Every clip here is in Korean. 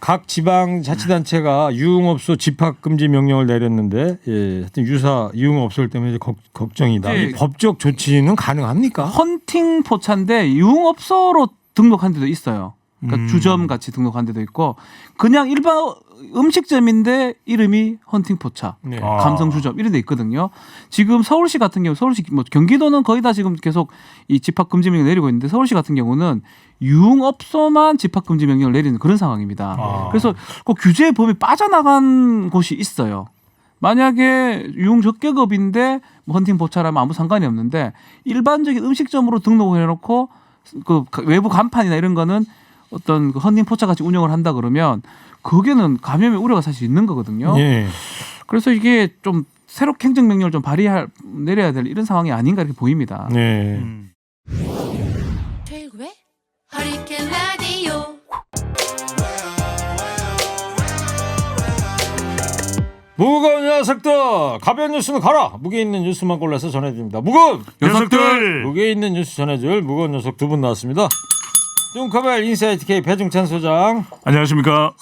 각 지방자치단체가 유흥업소 집합금지 명령을 내렸는데 하여튼 유사 유흥업소들 때문에 걱정이다. 네. 법적 조치는 가능합니까? 헌팅 포차인데 유흥업소로 등록한 데도 있어요. 그러니까 주점 같이 등록한 데도 있고 그냥 일반 음식점인데 이름이 헌팅 포차, 네. 감성 주점 이런 데 있거든요. 지금 서울시 같은 경우 서울시 뭐 경기도는 거의 다 지금 계속 이 집합 금지 명령 내리고 있는데 서울시 같은 경우는 유흥업소만 집합 금지 명령을 내리는 그런 상황입니다. 그래서 그 규제의 범위 빠져나간 곳이 있어요. 만약에 유흥 적격업인데 뭐 헌팅 포차라면 아무 상관이 없는데 일반적인 음식점으로 등록을 해놓고 그 외부 간판이나 이런 거는 어떤 그 헌팅 포차 같이 운영을 한다 그러면 거기는 감염의 우려가 사실 있는 거거든요. 예. 그래서 이게 좀 새롭게 행정명령을 좀 내려야 될 이런 상황이 아닌가 이렇게 보입니다. 네. 최고의 허리케인 라디오. 무거운 녀석들 가벼운 뉴스는 가라. 무게 있는 뉴스만 골라서 전해드립니다. 무거운 녀석들. 무게 있는 뉴스 전해줄 무거운 녀석 두 분 나왔습니다. 뚱커벨 인사이트 K 배중찬 소장, 안녕하십니까.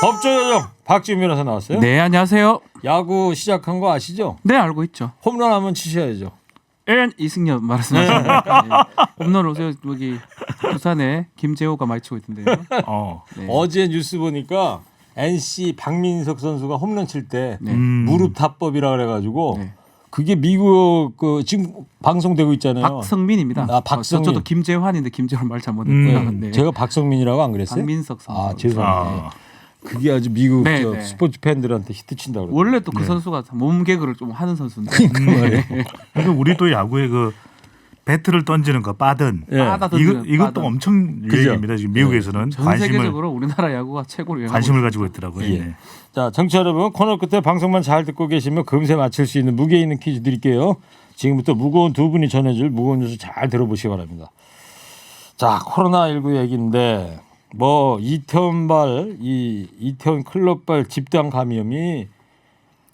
법조요정 박지훈 변호사 나왔어요. 네, 안녕하세요. 야구 시작한 거 아시죠? 네, 알고 있죠. 홈런 하면 치셔야죠. 이승엽 말씀하셨습니다. 홈런을 여기 부산에 김재호가 많이 치고 있던데요. 네. 어제 뉴스 보니까 NC 박민석 선수가 홈런 칠 때 네. 무릎 타법이라 그래가지고 네. 그게 미국 그 지금 방송되고 있잖아요. 박성민입니다. 아, 박성민. 저도 김재환인데 김재환 말 잘못했다. 네. 제가 박성민이라고 안 그랬어요? 박민석 선수. 아 죄송합니다. 그게 아주 미국 네, 저 네. 스포츠 팬들한테 히트 친다고 그래요. 원래 또 그 선수가 몸 개그를 좀 하는 선수인데. 그러니까 우리 또 야구에 그 배트를 던지는 거 빠든 예. 빠다 던지는 이것도 빠다. 엄청 그죠? 유행입니다. 지금 미국에서는 전 세계적으로 우리나라 야구가 최고로 유행하고 관심을 있습니다. 가지고 있더라고요. 예. 네. 자, 청취자 여러분 코너 끝에 방송만 잘 듣고 계시면 금세 맞힐 수 있는 무게 있는 퀴즈 드릴게요. 지금부터 무거운 두 분이 전해줄 무거운 뉴스 잘 들어보시기 바랍니다. 자, 코로나19 얘기인데 뭐 이태원발 이태원 클럽발 집단 감염이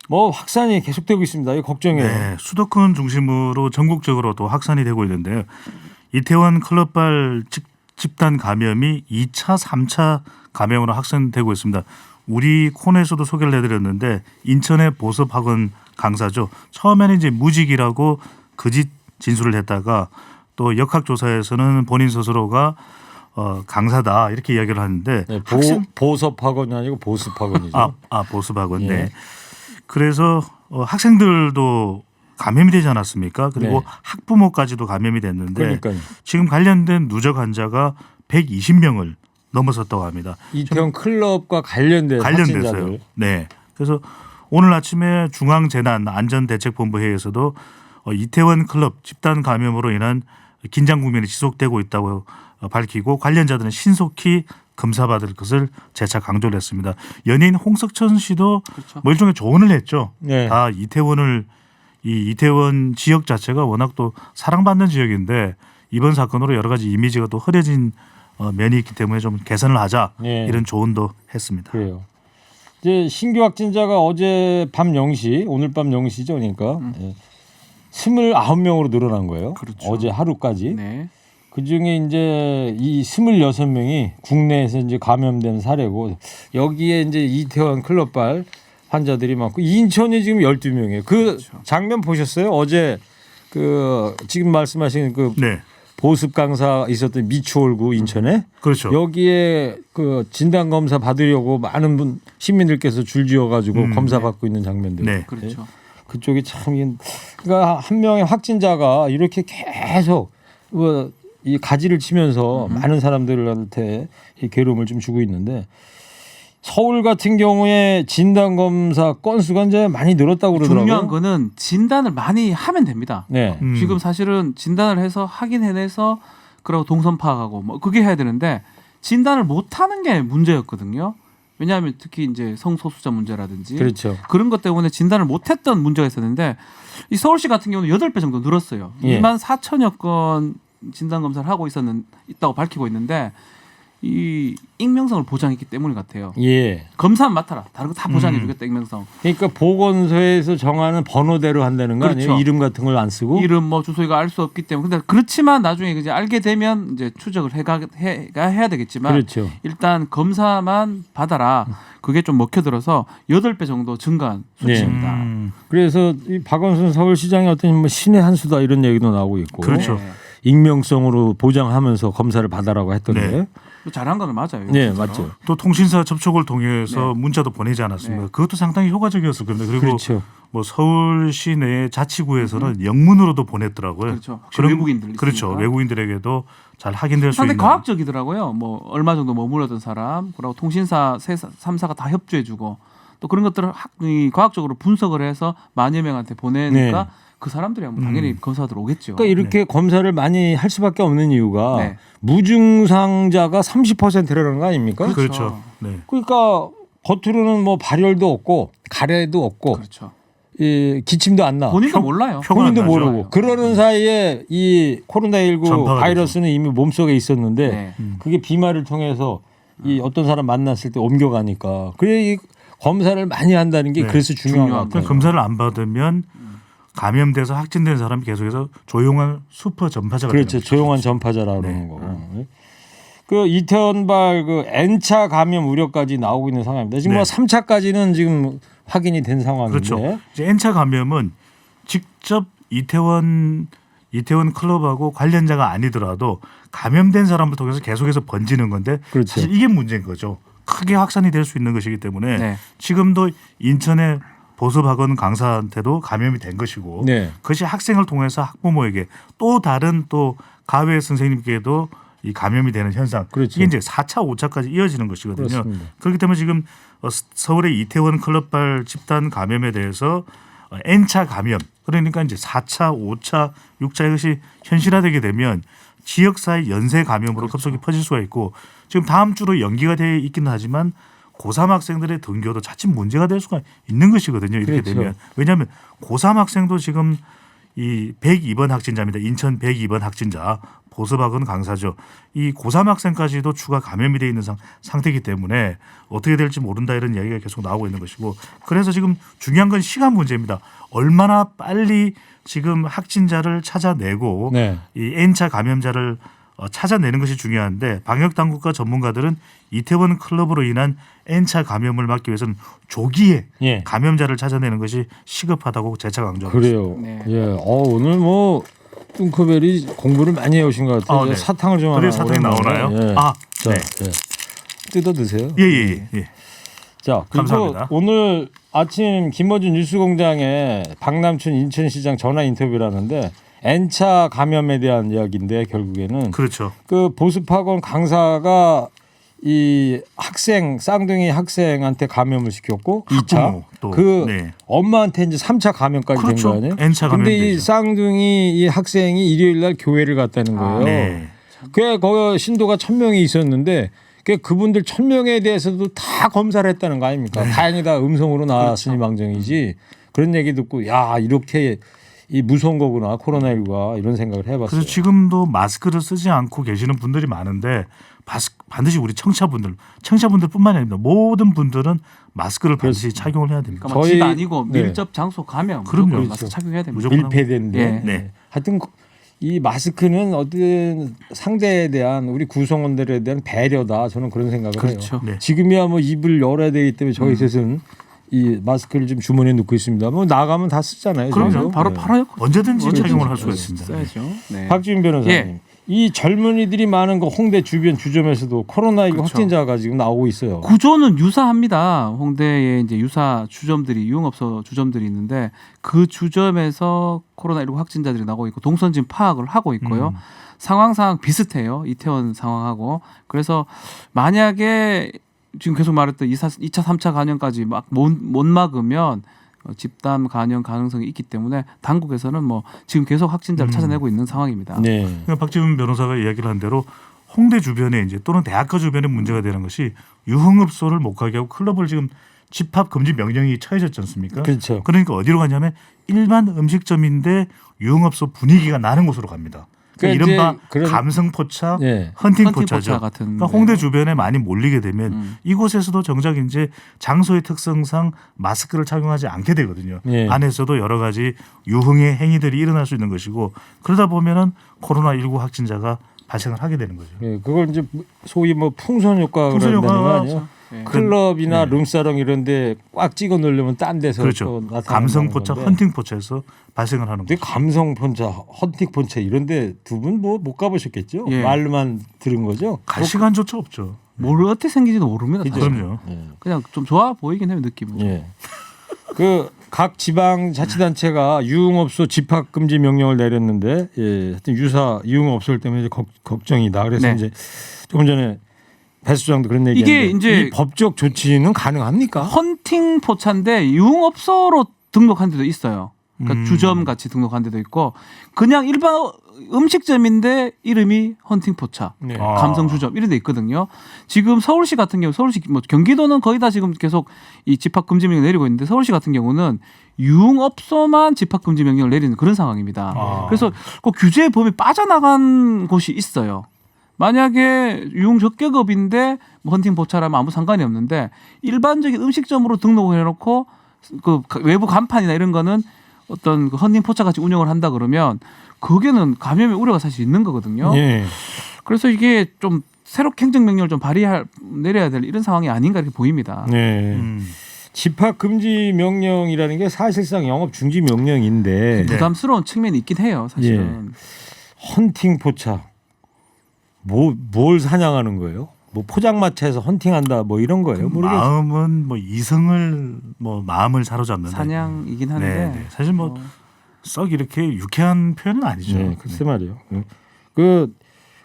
뭐 확산이 계속되고 있습니다. 이거 걱정이에요. 네, 수도권 중심으로 전국적으로 또 확산이 되고 있는데요. 이태원 클럽발 집단 감염이 2차, 3차 감염으로 확산되고 있습니다. 우리 코너에서도 소개를 해드렸는데 인천의 보습학원 강사죠. 처음에는 이제 무직이라고 거짓 진술을 했다가 또 역학조사에서는 본인 스스로가 강사다 이렇게 이야기를 하는데 네, 보섭학원이 아니고 보습학원이죠. 보습학원. 예. 네. 그래서 학생들도 감염이 되지 않았습니까? 그리고 네. 학부모까지도 감염이 됐는데 그러니까요. 지금 관련된 누적 환자가 120명을 넘어섰다고 합니다. 이태원 클럽과 관련된 관련돼서요. 확진자들. 네. 그래서 오늘 아침에 중앙재난안전대책본부 회의에서도 이태원 클럽 집단 감염으로 인한 긴장 국면이 지속되고 있다고 밝히고 관련자들은 신속히 검사받을 것을 재차 강조를 했습니다. 연예인 홍석천 씨도 그렇죠. 뭐 일종의 조언을 했죠. 네. 다 이태원 지역 자체가 워낙 또 사랑받는 지역인데 이번 사건으로 여러 가지 이미지가 또 흐려진 면이 있기 때문에 좀 개선을 하자 네. 이런 조언도 했습니다. 그래요. 이제 신규 확진자가 어제 밤 0시, 오늘 밤 0시죠. 그러니까 29명으로 늘어난 거예요. 그렇죠. 어제 하루까지. 네. 그중에 이제 이 26명이 국내에서 이제 감염된 사례고 여기에 이제 이태원 클럽발 환자들이 많고 인천이 지금 12명이에요. 그 그렇죠. 장면 보셨어요? 어제 그 지금 말씀하신 그 네. 보습 강사 있었던 미추홀구 인천에 그렇죠. 여기에 그 진단 검사 받으려고 많은 분 시민들께서 줄지어 가지고 검사 받고 있는 장면들. 네. 그렇죠. 그쪽이 참 그러니까 한 명의 확진자가 이렇게 계속 이 가지를 치면서 많은 사람들한테 이 괴로움을 좀 주고 있는데 서울 같은 경우에 진단 검사 건수가 이제 많이 늘었다고 그러더라고요. 중요한 거는 진단을 많이 하면 됩니다. 네. 지금 사실은 진단을 해서 확인해내서 그러고 동선 파악하고 뭐 그게 해야 되는데 진단을 못하는 게 문제였거든요. 왜냐하면 특히 이제 성소수자 문제라든지 그렇죠. 그런 것 때문에 진단을 못했던 문제가 있었는데 이 서울시 같은 경우는 8배 정도 늘었어요. 예. 2만 4천여 건 진단 검사를 하고 있다고 밝히고 있는데 이 익명성을 보장했기 때문 같아요. 예. 검사만 맡아라. 다른 거 다 보장해주겠다 익명성. 그러니까 보건소에서 정하는 번호대로 한다는 거 아니에요? 그렇죠. 이름 같은 걸 안 쓰고. 이름 뭐 주소 이거 알 수 없기 때문에. 근데 그렇지만 나중에 이제 알게 되면 이제 추적을 해야 되겠지만 그렇죠. 일단 검사만 받아라. 그게 좀 먹혀들어서 8배 정도 증가한 수치입니다. 그래서 이 박원순 서울시장의 어떤 뭐 신의 한 수다 이런 얘기도 나오고 있고. 그렇죠. 네. 익명성으로 보장하면서 검사를 받아라고 했던데. 네. 잘한 거는 맞아요. 네, 진짜로. 맞죠. 또 통신사 접촉을 통해서 네. 문자도 보내지 않았습니까? 네. 그것도 상당히 효과적이었을 겁니다. 그리고 그렇죠. 뭐 서울시 내 자치구에서는 영문으로도 보냈더라고요. 그렇죠. 혹시 그럼- 외국인들 그렇죠. 있으니까. 외국인들에게도 잘 확인될 수 상당히 있는. 과학적이더라고요. 뭐 얼마 정도 머물렀던 사람, 그리고 통신사 3사가 다 협조해주고 또 그런 것들을 이 과학적으로 분석을 해서 만여 명한테 보내니까 네. 그 사람들이 당연히 검사들 오겠죠. 그러니까 이렇게 검사를 많이 할 수밖에 없는 이유가 네. 무증상자가 30%라는 거 아닙니까? 그렇죠. 네. 그러니까 겉으로는 뭐 발열도 없고 가래도 없고 그렇죠. 이 기침도 안 나. 본인도 몰라요. 표가 안 본인도 나죠. 모르고 그러는 사이에 이 코로나19 전파가 바이러스는 이미 몸속에 있었는데 네. 그게 비말을 통해서 이 어떤 사람 만났을 때 옮겨가니까 그래 이 검사를 많이 한다는 게 네. 그래서 중요한 것 중요한 같아요. 그 검사를 안 받으면 감염돼서 확진된 사람이 계속해서 조용한 슈퍼 전파자가 그렇죠. 되는 거죠. 조용한 전파자라고 네. 그러는 거고. 그 이태원발 그 N차 감염 우려까지 나오고 있는 상황입니다. 지금 네. 뭐 3차까지는 지금 확인이 된 상황인데. 그렇죠. 이제 N차 감염은 직접 이태원 클럽하고 관련자가 아니더라도 감염된 사람을 통해서 계속해서 번지는 건데 그렇죠. 사실 이게 문제인 거죠. 크게 확산이 될 수 있는 것이기 때문에 네. 지금도 인천의 보습학원 강사한테도 감염이 된 것이고 네. 그것이 학생을 통해서 학부모에게 또 다른 또 가외 선생님께도 이 감염이 되는 현상. 그렇죠. 이게 이제 4차, 5차까지 이어지는 것이거든요. 그렇습니다. 그렇기 때문에 지금 서울의 이태원 클럽발 집단 감염에 대해서 N차 감염 그러니까 이제 4차, 5차, 6차 이것이 현실화되게 되면 지역사회 연쇄 감염으로 급속히 퍼질 수가 있고 지금 다음 주로 연기가 돼 있기는 하지만 고3 학생들의 등교도 자칫 문제가 될 수가 있는 것이거든요. 이렇게 그렇죠. 되면 왜냐하면 고3 학생도 지금 이 102번 확진자입니다. 인천 102번 확진자 보습학원 강사죠. 이 고3 학생까지도 추가 감염이 돼 있는 상태이기 때문에 어떻게 될지 모른다 이런 이야기가 계속 나오고 있는 것이고 그래서 지금 중요한 건 시간 문제입니다. 얼마나 빨리 지금 확진자를 찾아내고 네. 이 N차 감염자를 찾아내는 것이 중요한데 방역 당국과 전문가들은 이태원 클럽으로 인한 N차 감염을 막기 위해서는 조기에 예. 감염자를 찾아내는 것이 시급하다고 재차 강조하고 있습니다. 그래요. 네. 예. 오늘 뭐 뚱커벨이 공부를 많이 해오신 것 같아요. 네. 사탕을 좀 하나. 그래서 사탕이 오랜만에. 나오나요? 예. 아, 자, 네. 예. 뜯어 드세요. 예. 자, 그리고 감사합니다. 오늘 아침 김어준 뉴스공장에 박남춘 인천시장 전화 인터뷰라는데 N차 감염에 대한 이야기인데 결국에는 그렇죠. 그 보습학원 강사가 이 학생 쌍둥이 학생한테 감염을 시켰고 학부모 2차 또, 그 네. 엄마한테 이제 3차 감염까지 그렇죠. 된 거 아니에요? N차 근데 이 감염되죠. 쌍둥이 이 학생이 일요일 날 교회를 갔다는 거예요. 네. 그 거기 신도가 1,000명이 있었는데 그분들 1,000명에 대해서도 다 검사를 했다는 거 아닙니까? 네. 다행이다 음성으로 나왔으니 그렇죠. 망정이지. 그런 얘기 듣고 야 이렇게 이 무서운 거구나 코로나19가 이런 생각을 해봤어요. 그래서 지금도 마스크를 쓰지 않고 계시는 분들이 많은데 반드시 우리 청취자분들뿐만이 아니라 모든 분들은 마스크를 반드시 착용을 해야 됩니다. 그러니까 막 저희- 집 아니고 네. 밀접 장소 감염 그럼요. 무조건 그렇죠. 마스크 착용해야 됩니다. 무조건 밀폐된데. 예. 네. 하여튼 이 마스크는 어떤 상대에 대한 우리 구성원들에 대한 배려다. 저는 그런 생각을 그렇죠. 해요. 네. 지금이야 뭐 입을 열어야 되기 때문에 저희 셋은 이 마스크를 좀 주머니에 넣고 있습니다. 뭐 나가면 다 쓰잖아요. 그럼요. 저희도. 바로 네. 팔아요. 언제든지 그렇죠. 착용을 할 수가 있습니다. 써야죠. 네. 박지훈 변호사님. 예. 이 젊은이들이 많은 그 홍대 주변 주점에서도 코로나19 그렇죠. 확진자가 지금 나오고 있어요. 구조는 유사합니다. 홍대에 이제 유사 주점들이 유흥업소 주점들이 있는데 그 주점에서 코로나19 확진자들이 나오고 있고 동선진 파악을 하고 있고요. 상황상 비슷해요. 이태원 상황하고. 그래서 만약에 지금 계속 말했던 2차, 3차 감염까지 막 못 막으면 집단 감염 가능성이 있기 때문에 당국에서는 뭐 지금 계속 확진자를 찾아내고 있는 상황입니다. 네. 그러니까 박지훈 변호사가 이야기를 한 대로 홍대 주변에 이제 또는 대학가 주변에 문제가 되는 것이 유흥업소를 못 가게 하고 클럽을 지금 집합 금지 명령이 처해졌지 않습니까? 그렇죠. 그러니까 어디로 가냐면 일반 음식점인데 유흥업소 분위기가 나는 곳으로 갑니다. 그러니까 이른바 이제 그런- 감성포차, 예. 헌팅포차죠. 헌팅포차 같은, 그러니까 홍대 주변에 많이 몰리게 되면 이곳에서도 정작 이제 장소의 특성상 마스크를 착용하지 않게 되거든요. 예. 안에서도 여러 가지 유흥의 행위들이 일어날 수 있는 것이고 그러다 보면은 코로나19 확진자가 발생을 하게 되는 거죠. 예, 그걸 이제 소위 뭐 풍선 효과 풍선 그런다는 거 효과가 아니에요? 예. 클럽이나 네. 룸사롱 이런데 꽉 찍어 놓으려면 딴 데서 또 그렇죠. 나타나는 감성포차, 건데. 헌팅포차에서 발생을 하는 근데 거죠. 감성포차, 헌팅포차 이런데 두 분 뭐 못 가보셨겠죠? 예. 말로만 들은 거죠? 갈 시간조차 없죠. 뭘 어떻게 생기지도 모릅니다. 그죠? 사실. 그럼요. 예. 그냥 좀 좋아 보이긴 해요 느낌은. 예. 그 각 지방 자치단체가 유흥업소 집합 금지 명령을 내렸는데, 예, 하여튼 유사 유흥업소들 때문에 이제 걱정이다. 그래서 네. 이제 조금 전에 배 수장도 그런 이게 얘기했는데 이제 이 법적 조치는 가능합니까? 헌팅 포차인데 유흥업소로 등록한 데도 있어요. 그러니까 음. 주점 같이 등록한 데도 있고 그냥 일반 음식점인데 이름이 헌팅 포차. 네. 아. 감성 주점 이런 데 있거든요. 지금 서울시 같은 경우 서울시 뭐 경기도는 거의 다 지금 계속 이 집합 금지 명령 내리고 있는데 서울시 같은 경우는 유흥업소만 집합 금지 명령을 내리는 그런 상황입니다. 아. 그래서 그 규제 범위 빠져나간 곳이 있어요. 만약에 유흥 적격업인데 뭐 헌팅 포차라면 아무 상관이 없는데 일반적인 음식점으로 등록을 해놓고 그 외부 간판이나 이런 거는 어떤 그 헌팅 포차 같이 운영을 한다 그러면 거기는 감염의 우려가 사실 있는 거거든요. 예. 그래서 이게 좀 새롭게 행정명령을 좀 내려야 될 이런 상황이 아닌가 이렇게 보입니다. 네. 음. 집합 금지 명령이라는 게 사실상 영업 중지 명령인데 네. 부담스러운 측면이 있긴 해요, 사실은. 헌팅 포차 뭘 사냥하는 거예요? 뭐 포장마차에서 헌팅한다 뭐 이런 거예요? 모르겠어요. 마음은 뭐 이성을 뭐 마음을 사로잡는 사냥이긴 한데 네. 사실 뭐 썩 이렇게 유쾌한 표현은 아니죠. 네, 글쎄 말이에요. 그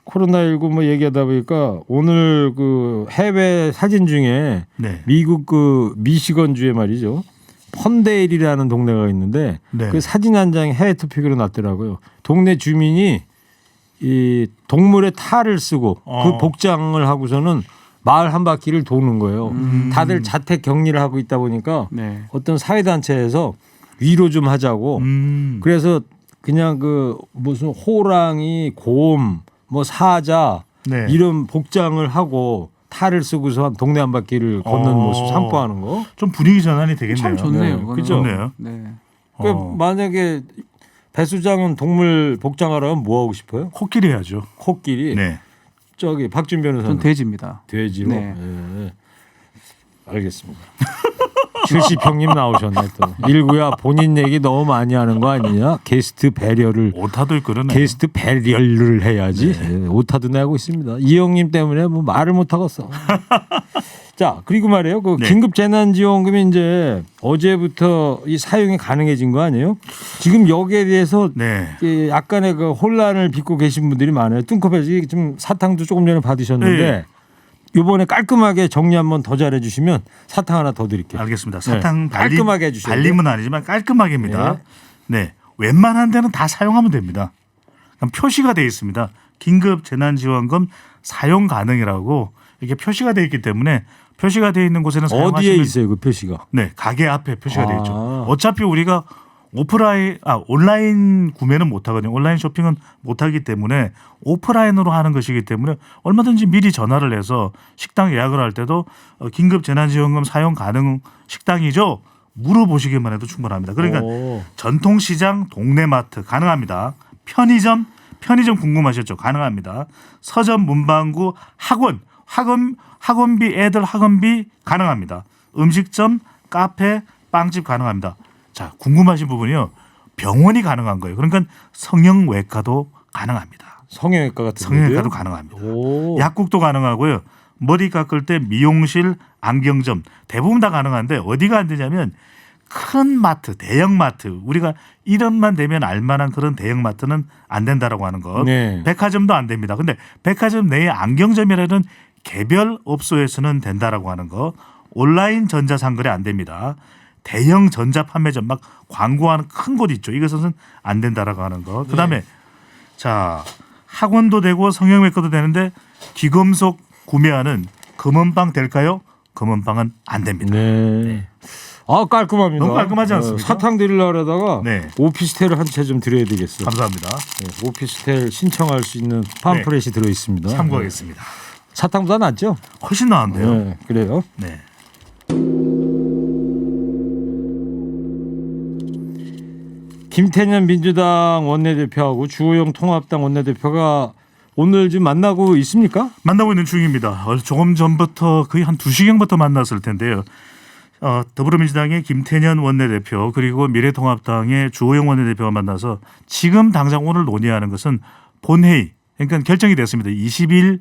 코로나19 뭐 얘기하다 보니까 오늘 그 해외 사진 중에 네. 미국 그 미시건주에 말이죠. 펀데일이라는 동네가 있는데 네. 그 사진 한 장이 해외 토픽으로 났더라고요. 동네 주민이 이 동물의 탈을 쓰고 그 복장을 하고서는 마을 한 바퀴를 도는 거예요. 다들 자택 격리를 하고 있다 보니까 네. 어떤 사회단체에서 위로 좀 하자고 그래서 그냥 그 무슨 호랑이, 곰, 뭐 사자 네. 이런 복장을 하고 탈을 쓰고서 동네 한 바퀴를 걷는 모습 상포하는 거. 좀 분위기 전환이 되겠네요. 참 좋네요. 네, 그거는. 그죠? 좋네요. 네. 그러니까 만약에 배 수장은 동물 복장하라면 뭐 하고 싶어요? 코끼리 해야죠. 코끼리. 네. 저기 박준 변호사는 전 돼지입니다. 돼지로. 네. 예. 알겠습니다. 출시평님 나오셨네 또. 일구야 본인 얘기 너무 많이 하는 거 아니냐? 게스트 배려를 오타도 있고 그러네. 게스트 배려를 해야지. 예, 오타도 내고 있습니다. 이형님 때문에 뭐 말을 못 하겠어. 자 그리고 말이에요. 그 네. 긴급 재난지원금이 이제 어제부터 이 사용이 가능해진 거 아니에요? 지금 여기에 대해서 네. 약간의 그 혼란을 빚고 계신 분들이 많아요. 뚱커벨이 좀 사탕도 조금 전에 받으셨는데 네. 이번에 깔끔하게 정리 한번 더 잘해 주시면 사탕 하나 더 드릴게요. 알겠습니다. 사탕 네. 깔끔하게 해주셔야 발림은 아니지만 깔끔하게입니다. 네. 네. 웬만한 데는 다 사용하면 됩니다. 그럼 표시가 되어 있습니다. 긴급 재난지원금 사용 가능이라고 이렇게 표시가 되어 있기 때문에 표시가 되어 있는 곳에는 어디에 사용하시면 있어요 그 표시가? 네, 가게 앞에 표시가 되어 있죠. 아. 어차피 우리가 온라인 구매는 못 하거든요. 온라인 쇼핑은 못 하기 때문에 오프라인으로 하는 것이기 때문에 얼마든지 미리 전화를 해서 식당 예약을 할 때도 긴급 재난지원금 사용 가능 식당이죠? 물어보시기만 해도 충분합니다. 그러니까 오. 전통시장, 동네마트 가능합니다. 편의점 궁금하셨죠? 가능합니다. 서점, 문방구, 학원비, 애들 학원비 가능합니다. 음식점, 카페, 빵집 가능합니다. 자, 궁금하신 부분이요. 병원이 가능한 거예요. 그러니까 성형외과도 가능합니다. 성형외과 같은 성형외과도 데도요? 가능합니다. 오. 약국도 가능하고요. 머리 깎을 때 미용실, 안경점 대부분 다 가능한데 어디가 안 되냐면 큰 마트, 대형 마트 우리가 이름만 되면 알만한 그런 대형 마트는 안 된다라고 하는 것. 네. 백화점도 안 됩니다. 근데 백화점 내에 안경점이라는 개별 업소에서는 된다라고 하는 거. 온라인 전자상거래 안 됩니다. 대형 전자판매점 막 광고하는 큰 곳 있죠. 이것은 안 된다라고 하는 거. 그다음에 자 학원도 되고 성형외과도 되는데 귀금속 구매하는 금은방 될까요? 금은방은 안 됩니다. 네. 아 깔끔합니다. 너무 깔끔하지 않습니까? 사탕 드리려고 하다가 네. 오피스텔을 한 채 좀 드려야 되겠어. 감사합니다. 네, 오피스텔 신청할 수 있는 팜플렛이 들어 있습니다. 참고하겠습니다. 사탕보다 낫죠? 훨씬 나은데요. 네, 그래요. 네. 김태년 민주당 원내대표하고 주호영 통합당 원내대표가 오늘 좀 만나고 있습니까? 만나고 있는 중입니다. 조금 전부터 거의 한 2시경부터 만났을 텐데요. 더불어민주당의 김태년 원내대표 그리고 미래통합당의 주호영 원내대표가 만나서 지금 당장 오늘 논의하는 것은 본회의, 그러니까 결정이 됐습니다. 20일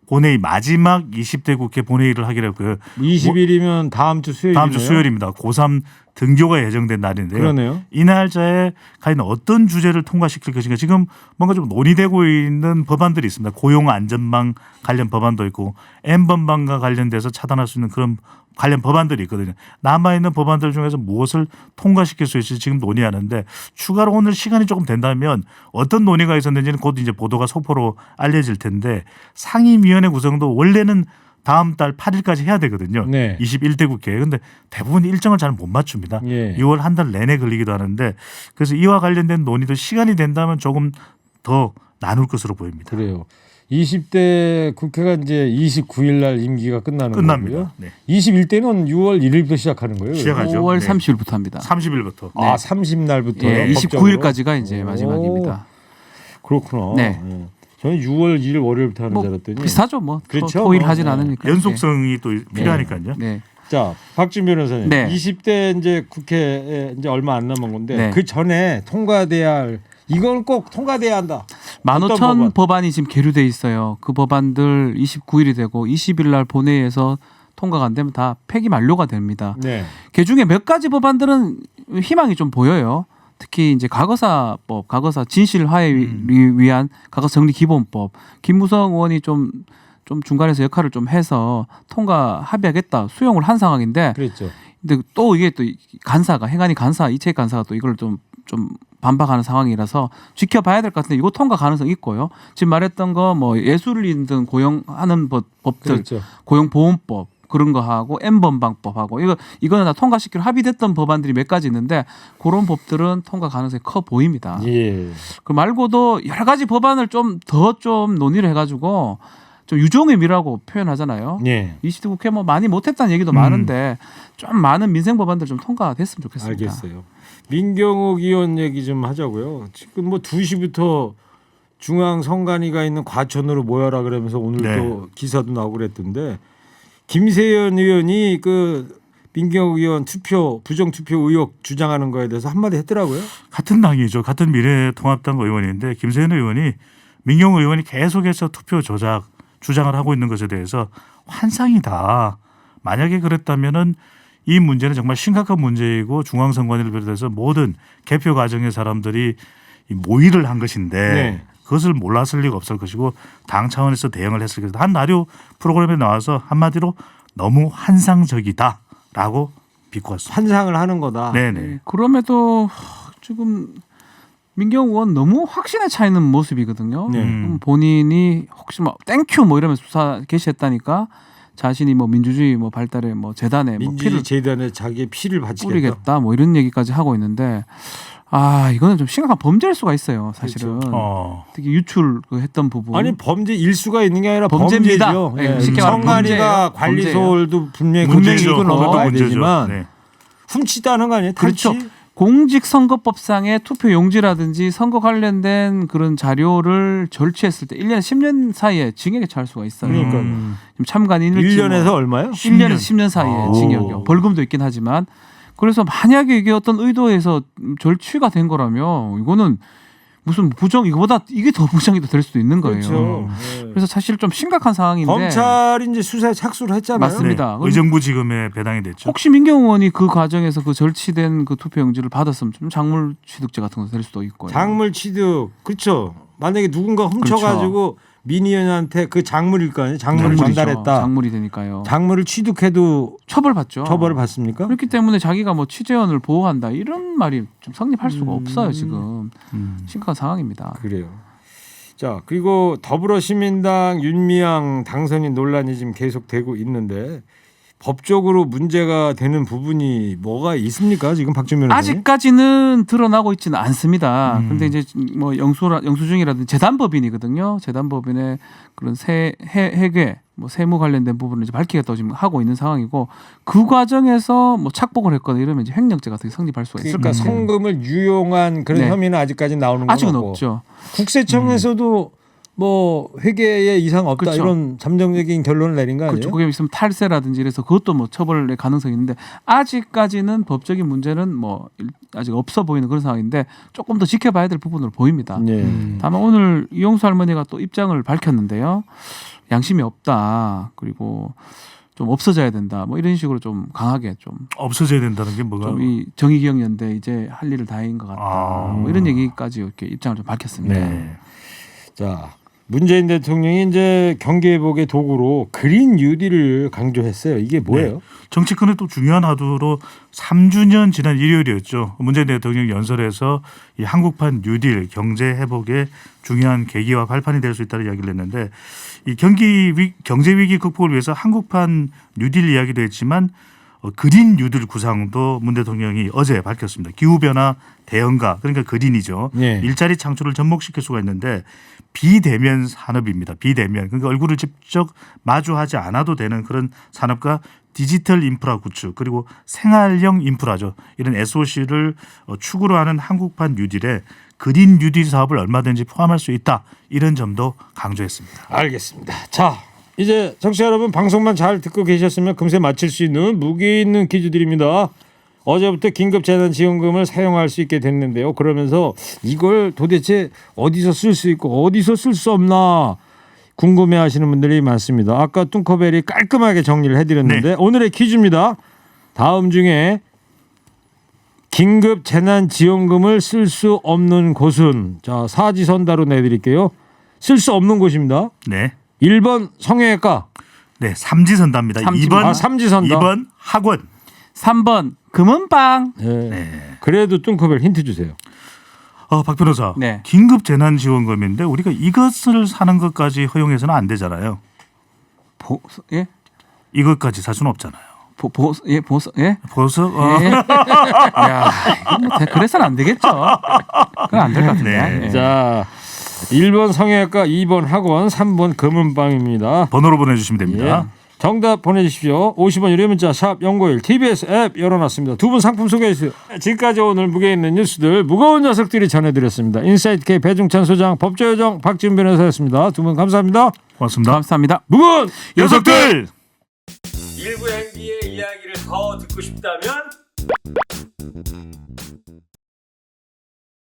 본회의 마지막 20대 국회 본회의를 하기로 했고요. 20일이면 다음 주 수요일이네요. 다음 주 수요일입니다. 고3 등교가 예정된 날인데요. 그러네요. 이 날짜에 과연 어떤 주제를 통과시킬 것인가 지금 뭔가 좀 논의되고 있는 법안들이 있습니다. 고용안전망 관련 법안도 있고 N번방과 관련돼서 차단할 수 있는 그런 관련 법안들이 있거든요. 남아있는 법안들 중에서 무엇을 통과시킬 수 있을지 지금 논의하는데 추가로 오늘 시간이 조금 된다면 어떤 논의가 있었는지는 곧 이제 보도가 속보로 알려질 텐데 상임위원회 구성도 원래는 다음 달 8일까지 해야 되거든요. 네. 21대 국회. 그런데 대부분 일정을 잘 못 맞춥니다. 예. 6월 한 달 내내 걸리기도 하는데 그래서 이와 관련된 논의도 시간이 된다면 조금 더 나눌 것으로 보입니다. 그래요. 20대 국회가 이제 29일 날 임기가 끝나는 끝납니다. 거고요. 네. 21대는 6월 1일부터 시작하는 거예요. 시작하죠. 5월 네. 30일부터 합니다. 30일부터. 아, 30날부터. 예, 29일까지가 이제 마지막입니다. 그렇구나. 네. 예. 저는 6월 1일 월요일부터 하는 뭐 줄 알았더니. 비슷하죠, 뭐. 그렇죠. 토일 하진 네. 않으니까. 연속성이 또 필요하니까요. 네. 자, 박준 변호사님. 네. 20대 이제 국회에 이제 얼마 안 남은 건데 네. 그 전에 통과돼야 할 이건 꼭 통과돼야 한다. 15,000 법안이 지금 계류돼 있어요. 그 법안들 29일이 되고 20일 날 본회의에서 통과가 안 되면 다 폐기 만료가 됩니다. 네. 그 중에 몇 가지 법안들은 희망이 좀 보여요. 특히 이제 과거사법, 과거사 진실 화해를 위한 과거사 정리 기본법, 김무성 의원이 좀 중간에서 역할을 좀 해서 통과 합의하겠다 수용을 한 상황인데, 그랬죠. 근데 또 이게 또 간사가 행안위 간사 이채익 간사가 또 이걸 좀 반박하는 상황이라서 지켜봐야 될 것 같은데 이거 통과 가능성 있고요. 지금 말했던 거 뭐 예술인 등 고용하는 법들, 그렇죠. 고용보험법 그런 거 하고 N번방법하고 이거는 다 통과시키기로 합의됐던 법안들이 몇 가지 있는데 그런 법들은 통과 가능성이 커 보입니다. 예. 그 말고도 여러 가지 법안을 좀 더 논의를 해가지고 좀 유종의 미라고 표현하잖아요. 예. 20대 국회 뭐 많이 못했다는 얘기도 많은데 좀 많은 민생 법안들 좀 통과됐으면 좋겠습니다. 알겠어요. 민경욱 의원 얘기 좀 하자고요. 지금 뭐 2시부터 중앙선관위가 있는 과천으로 모여라 그러면서 오늘 네. 또 기사도 나오고 그랬던데 김세연 의원이 그 민경욱 의원 부정투표 의혹 주장하는 거에 대해서 한마디 했더라고요. 같은 당이죠. 같은 미래통합당 의원인데 김세현 의원이 민경욱 의원이 계속해서 투표 조작 주장을 하고 있는 것에 대해서 환상이다. 만약에 그랬다면은 이 문제는 정말 심각한 문제이고 중앙선관위를 비롯해서 모든 개표 과정의 사람들이 이 모의를 한 것인데 네. 그것을 몰랐을 리가 없을 것이고 당 차원에서 대응을 했을 것이다. 한 라디오 프로그램에 나와서 한마디로 너무 환상적이다라고 비꼬았습니다. 환상을 하는 거다. 네네. 그럼에도 지금 민경욱 의원 너무 확신에 차 있는 모습이거든요. 네. 본인이 혹시 뭐 땡큐 뭐 이러면서 수사 개시했다니까 자신이 뭐 민주주의 뭐 발달에 뭐 재단에 뭐 민주주의 피를 재단에 자기의 피를 바치겠다. 뿌리겠다 뭐 이런 얘기까지 하고 있는데 이거는 좀 심각한 범죄일 수가 있어요. 사실은 특히 유출 그 했던 부분. 아니 범죄 일수가 있는 게 아니라 범죄입니다. 범죄죠. 네, 예. 쉽게 말하면 선관위가 범죄예요. 관리소홀도 분명히 문제죠. 그건 그것도 넘어가야 문제죠. 되지만 네. 훔치다는 거 아니에요? 탈취? 그렇죠. 공직선거법상의 투표 용지라든지 선거 관련된 그런 자료를 절취했을 때 1년 10년 사이에 징역에 처할 수가 있어요. 그러니까요. 지금 참관인일지 1년에서 얼마요? 1년에서 10년 사이에 아. 징역이요. 벌금도 있긴 하지만 그래서 만약에 이게 어떤 의도에서 절취가 된 거라면 이거는 무슨 부정 이거보다 이게 더 부정이 될 수도 있는 거예요. 그렇죠. 네. 그래서 사실 좀 심각한 상황인데 검찰이 이제 수사에 착수를 했잖아요. 맞습니다. 네. 의정부 지검에 배당이 됐죠. 혹시 민경욱 의원이 그 과정에서 그 절취된 그 투표용지를 받았으면 좀 작물 취득죄 같은 거 될 수도 있고요. 작물 취득 그렇죠. 만약에 누군가 훔쳐가지고 민의원한테 그 작물일 거 아니에요. 작물을 작물이죠. 전달했다. 작물이 되니까요. 작물을 취득해도 처벌받죠. 처벌을 받습니까? 그렇기 때문에 자기가 뭐 취재원을 보호한다 이런 말이 좀 성립할 수가 없어요. 지금 심각한 상황입니다. 그래요. 자 그리고 더불어시민당 윤미향 당선인 논란이 지금 계속되고 있는데 법적으로 문제가 되는 부분이 뭐가 있습니까? 지금 박준 변호사님. 아직까지는 드러나고 있지는 않습니다. 음. 근데 이제 뭐 영수증이라든지 재단법인이거든요. 재단법인의 그런 회계, 뭐 세무 관련된 부분을 이제 밝히겠다고 지금 하고 있는 상황이고 그 과정에서 뭐 착복을 했거나 이러면 이제 횡령죄 같은 게 성립할 수가 있습니다. 그러니까 성금을 유용한 그런 네. 혐의는 아직까지 나오는 건 아직은 없고. 없죠. 국세청에서도 뭐 회계에 이상 없다 그렇죠. 이런 잠정적인 결론을 내린 거 아니에요? 그렇죠. 그게 있으면 탈세라든지 이래서 그것도 뭐 처벌의 가능성이 있는데 아직까지는 법적인 문제는 뭐 아직 없어 보이는 그런 상황인데 조금 더 지켜봐야 될 부분으로 보입니다. 네. 다만 오늘 이용수 할머니가 또 입장을 밝혔는데요. 양심이 없다. 그리고 좀 없어져야 된다. 뭐 이런 식으로 좀 강하게 좀 없어져야 된다는 게 뭐가? 이 정의기억연대 이제 할 일을 다한 것 같다. 아. 뭐 이런 얘기까지 이렇게 입장을 좀 밝혔습니다. 네. 자, 문재인 대통령이 이제 경기회복의 도구로 그린 뉴딜을 강조했어요. 이게 뭐예요? 정치권의 또 중요한 화두로 3주년 지난 일요일이었죠. 문재인 대통령 연설에서 이 한국판 뉴딜 경제 회복의 중요한 계기와 발판이 될 수 있다는 이야기를 했는데 이 경제 위기 극복을 위해서 한국판 뉴딜 이야기도 했지만 그린 뉴딜 구상도 문 대통령이 어제 밝혔습니다. 기후변화 대응가 그러니까 그린이죠. 네. 일자리 창출을 접목시킬 수가 있는데 비대면 산업입니다. 비대면 그러니까 얼굴을 직접 마주하지 않아도 되는 그런 산업과 디지털 인프라 구축 그리고 생활형 인프라죠. 이런 SOC를 축으로 하는 한국판 뉴딜에 그린 뉴딜 사업을 얼마든지 포함할 수 있다. 이런 점도 강조했습니다. 알겠습니다. 자, 이제 청취자 여러분 방송만 잘 듣고 계셨으면 금세 맞힐 수 있는 무게 있는 퀴즈들입니다. 어제부터 긴급재난지원금을 사용할 수 있게 됐는데요. 그러면서 이걸 도대체 어디서 쓸 수 있고 어디서 쓸 수 없나 궁금해하시는 분들이 많습니다. 아까 뚱커벨이 깔끔하게 정리를 해드렸는데 네. 오늘의 퀴즈입니다. 다음 중에 긴급재난지원금을 쓸 수 없는 곳은 자 사지선다로 내드릴게요. 쓸 수 없는 곳입니다. 네. 1번 성형외과. 네, 삼지선다입니다. 삼지입니다. 2번 삼지선다. 2번 학원. 3번 금은방. 네. 그래도 뚱커벨 힌트 주세요. 박 변호사. 네. 긴급 재난 지원금인데 우리가 이것을 사는 것까지 허용해서는 안 되잖아요. 예? 이것까지 살 수는 없잖아요. 예? 벌써 예? 야, 이거 뭐 그래서는 안 되겠죠. 그건 안 될 것 같은데. 네. 예. 자, 1번 성형외과, 2번 학원, 3번 금은방입니다. 번호로 보내주시면 됩니다. 예. 정답 보내주십시오. 50원 유료 문자 샵 0951 TBS 앱 열어놨습니다. 두 분 상품 소개해주세요. 지금까지 오늘 무게 있는 뉴스들 무거운 녀석들이 전해드렸습니다. 인사이트K 배중찬 소장 법조요정 박지훈 변호사였습니다. 두 분 감사합니다. 고맙습니다. 감사합니다. 무거운 녀석들. 일부 행기의 이야기를 더 듣고 싶다면